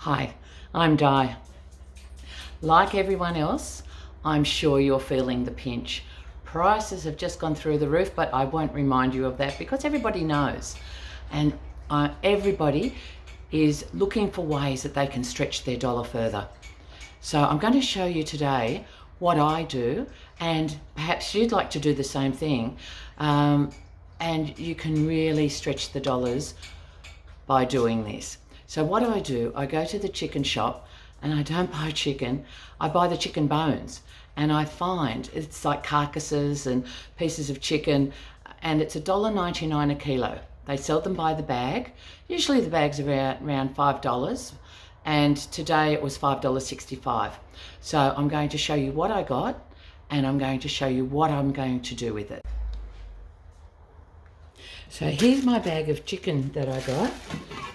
Hi, I'm Di. Like everyone else, I'm sure you're feeling the pinch. Prices have just gone through the roof, but I won't remind you of that because everybody knows. And everybody is looking for ways that they can stretch their dollar further. So I'm going to show you today what I do, and perhaps you'd like to do the same thing. And you can really stretch the dollars by doing this. So what do? I go to the chicken shop and I don't buy chicken, I buy the chicken bones. And I find it's like carcasses and pieces of chicken, and it's $1.99 a kilo. They sell them by the bag. Usually the bag's around $5, and today it was $5.65. So I'm going to show you what I got, and I'm going to show you what I'm going to do with it. So here's my bag of chicken that I got,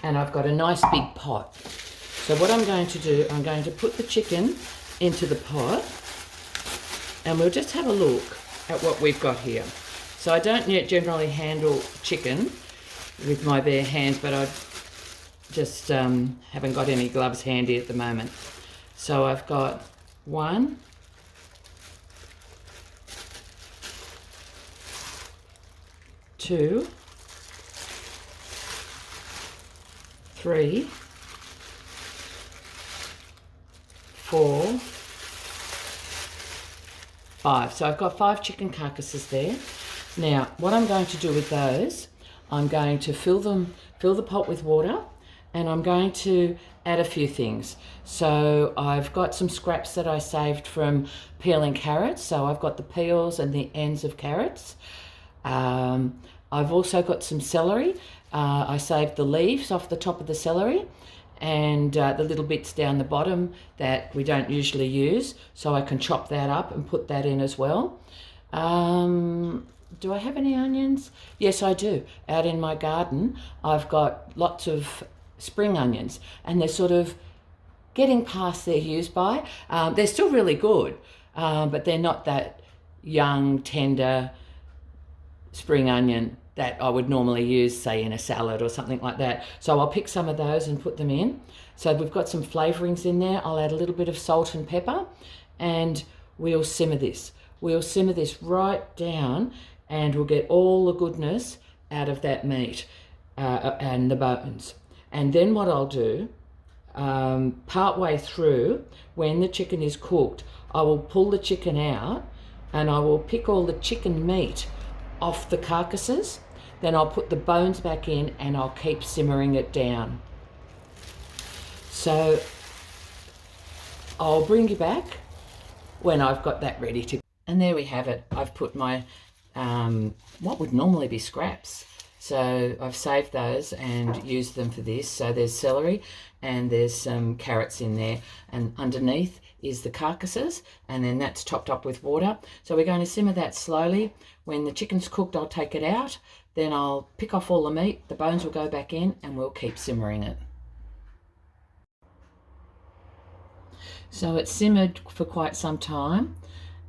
and I've got a nice big pot. So what I'm going to do, I'm going to put the chicken into the pot, and we'll just have a look at what we've got here. So I don't yet generally handle chicken with my bare hands, but I just haven't got any gloves handy at the moment. So I've got 1, 2, 3, 4, 5. So I've got 5 chicken carcasses there. Now, what I'm going to do with those, I'm going to fill the pot with water, and I'm going to add a few things. So I've got some scraps that I saved from peeling carrots. So I've got the peels and the ends of carrots. I've also got some celery. I saved the leaves off the top of the celery, and the little bits down the bottom that we don't usually use, so I can chop that up and put that in as well. Do I have any onions? Yes, I do. Out in my garden, I've got lots of spring onions, and they're sort of getting past their use by. They're still really good, but they're not that young, tender spring onion that I would normally use, say, in a salad or something like that. So I'll pick some of those and put them in. So we've got some flavourings in there. I'll add a little bit of salt and pepper, and we'll simmer this. We'll simmer this right down, and we'll get all the goodness out of that meat and the bones. And then what I'll do, part way through, when the chicken is cooked, I will pull the chicken out, and I will pick all the chicken meat off the carcasses. Then I'll put the bones back in, and I'll keep simmering it down. So I'll bring you back when I've got that ready to. And there we have it. I've put my what would normally be scraps. So I've saved those and used them for this. So there's celery and there's some carrots in there, and underneath is the carcasses, and then that's topped up with water. So we're going to simmer that slowly. When the chicken's cooked, I'll take it out. Then I'll pick off all the meat, the bones will go back in, and we'll keep simmering it. So it's simmered for quite some time,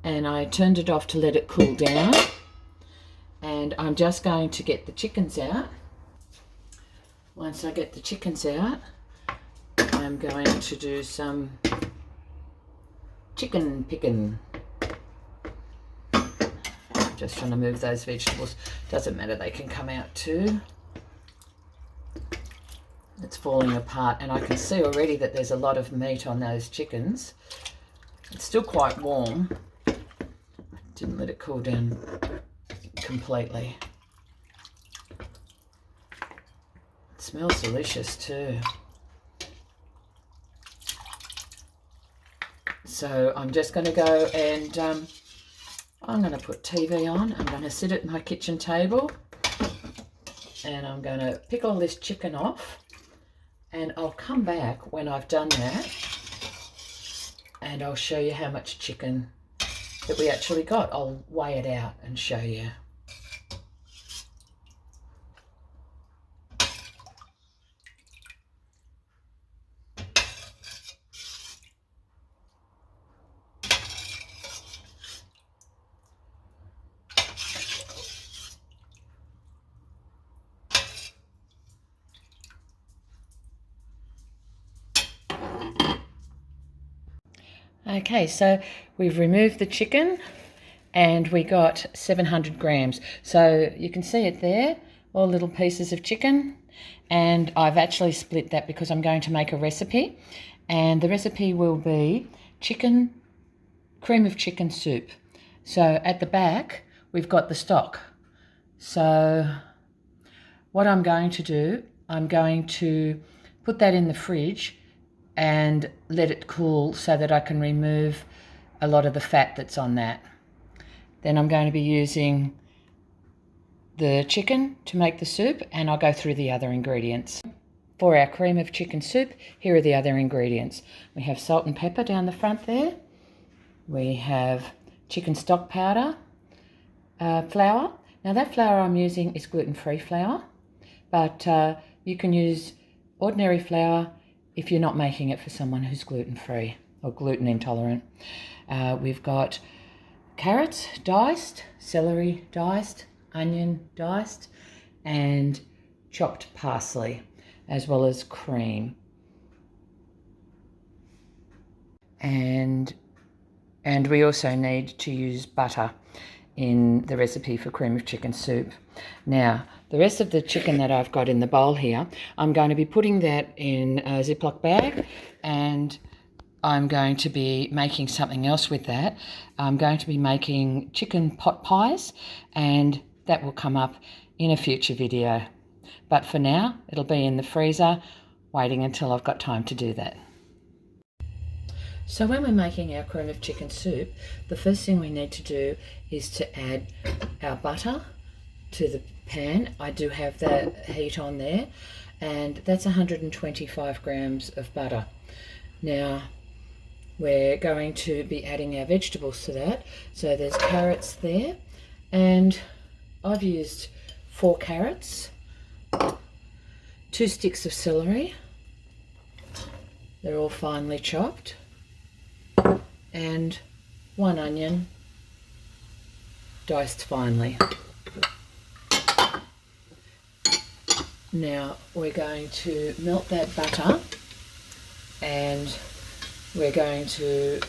and I turned it off to let it cool down. And I'm just going to get the chickens out. Once I get the chickens out, I'm going to do some chicken picking. Just trying to move those vegetables. Doesn't matter, they can come out too. It's falling apart, and I can see already that there's a lot of meat on those chickens. It's still quite warm. Didn't let it cool down completely. It smells delicious too. So I'm just going to go and I'm going to put TV on. I'm going to sit at my kitchen table, and I'm going to pick all this chicken off, and I'll come back when I've done that, and I'll show you how much chicken that we actually got. I'll weigh it out and show you. Okay, so we've removed the chicken and we got 700 grams. So you can see it there, all little pieces of chicken. And I've actually split that because I'm going to make a recipe. And the recipe will be cream of chicken soup. So at the back, we've got the stock. So what I'm going to do, I'm going to put that in the fridge and let it cool so that I can remove a lot of the fat that's on that. Then I'm going to be using the chicken to make the soup, and I'll go through the other ingredients. For our cream of chicken soup, here are the other ingredients. We have salt and pepper down the front there. We have chicken stock powder, flour. Now that flour I'm using is gluten-free flour, but you can use ordinary flour if you're not making it for someone who's gluten-free or gluten intolerant. We've got carrots diced, celery diced, onion diced, and chopped parsley, as well as cream. And we also need to use butter in the recipe for cream of chicken soup. Now, the rest of the chicken that I've got in the bowl here, I'm going to be putting that in a Ziploc bag, and I'm going to be making something else with that. I'm going to be making chicken pot pies, and that will come up in a future video. But for now, it'll be in the freezer, waiting until I've got time to do that. So when we're making our cream of chicken soup, the first thing we need to do is to add our butter to the pan. I do have the heat on there, and that's 125 grams of butter. Now, we're going to be adding our vegetables to that. So there's carrots there, and I've used 4 carrots, 2 sticks of celery, they're all finely chopped, and 1 onion diced finely. Now we're going to melt that butter, and we're going to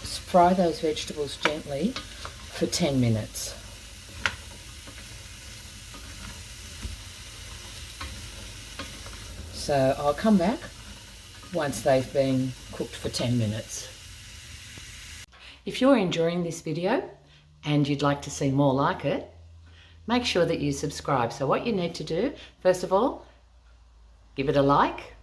fry those vegetables gently for 10 minutes. So I'll come back once they've been cooked for 10 minutes. If you're enjoying this video and you'd like to see more like it, make sure that you subscribe. So what you need to do, first of all, give it a like,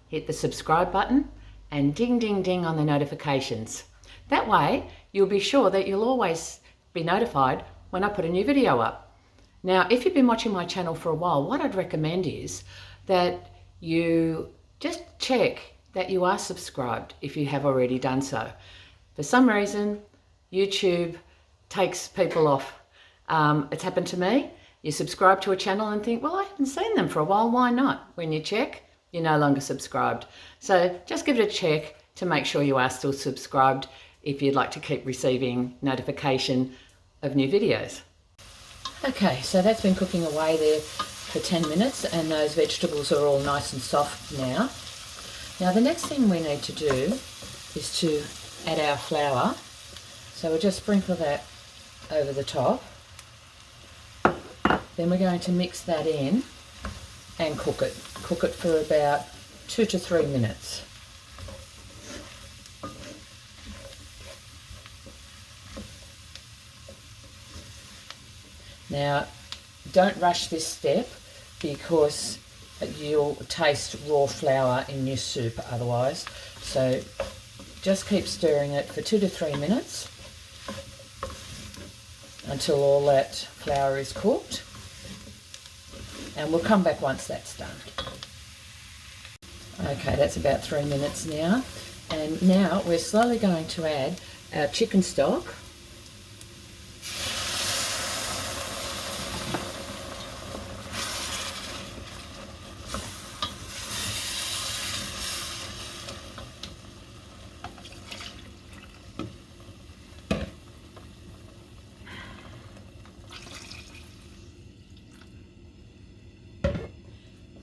hit the subscribe button, and ding, ding, ding on the notifications. That way, you'll be sure that you'll always be notified when I put a new video up. Now, if you've been watching my channel for a while, what I'd recommend is that you just check that you are subscribed if you have already done so. For some reason, YouTube takes people off. It's happened to me. You subscribe to a channel and think, well, I haven't seen them for a while, why not? When you check, you're no longer subscribed. So just give it a check to make sure you are still subscribed if you'd like to keep receiving notification of new videos. Okay, so that's been cooking away there for 10 minutes, and those vegetables are all nice and soft now. Now the next thing we need to do is to add our flour. So we'll just sprinkle that over the top. Then we're going to mix that in and cook it. Cook it for about 2 to 3 minutes. Now, don't rush this step because you'll taste raw flour in your soup otherwise. So just keep stirring it for 2 to 3 minutes until all that flour is cooked, and we'll come back once that's done. Okay, that's about 3 minutes now, and now we're slowly going to add our chicken stock.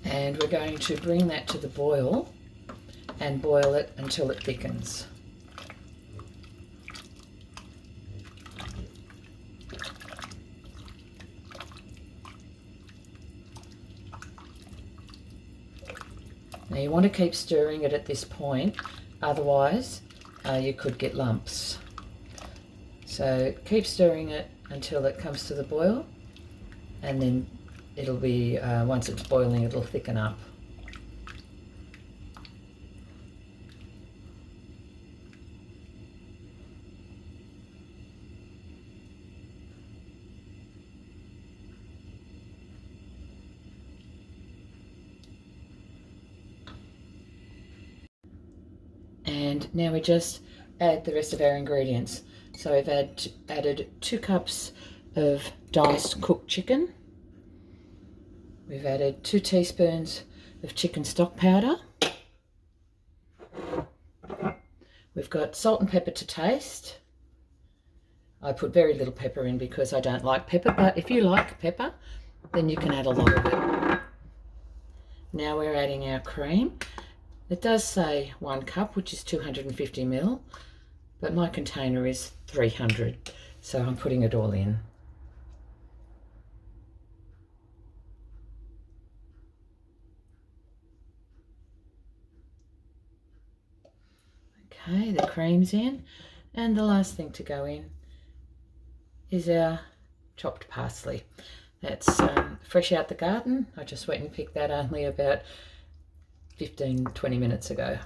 And we're going to bring that to the boil and boil it until it thickens. Now you want to keep stirring it at this point, otherwise you could get lumps. So keep stirring it until it comes to the boil, and then it'll be, once it's boiling, it'll thicken up. And now we just add the rest of our ingredients. So I've added 2 cups of diced cooked chicken. We've added 2 teaspoons of chicken stock powder. We've got salt and pepper to taste. I put very little pepper in because I don't like pepper, but if you like pepper, then you can add a lot of it. Now we're adding our cream. It does say 1 cup, which is 250 ml, but my container is 300, so I'm putting it all in. Okay, the cream's in, and the last thing to go in is our chopped parsley. That's fresh out the garden. I just went and picked that only about 15-20 minutes ago.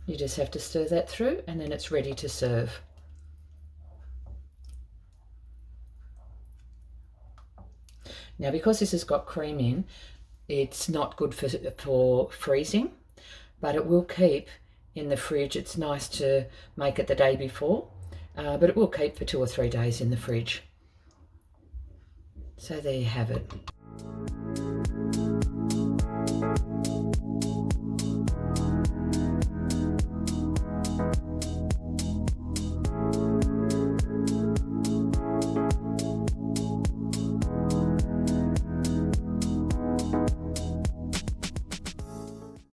You just have to stir that through, and then it's ready to serve. Now, because this has got cream in, it's not good for freezing, but it will keep in the fridge. It's nice to make it the day before, but it will keep for 2 or 3 days in the fridge. So there you have it.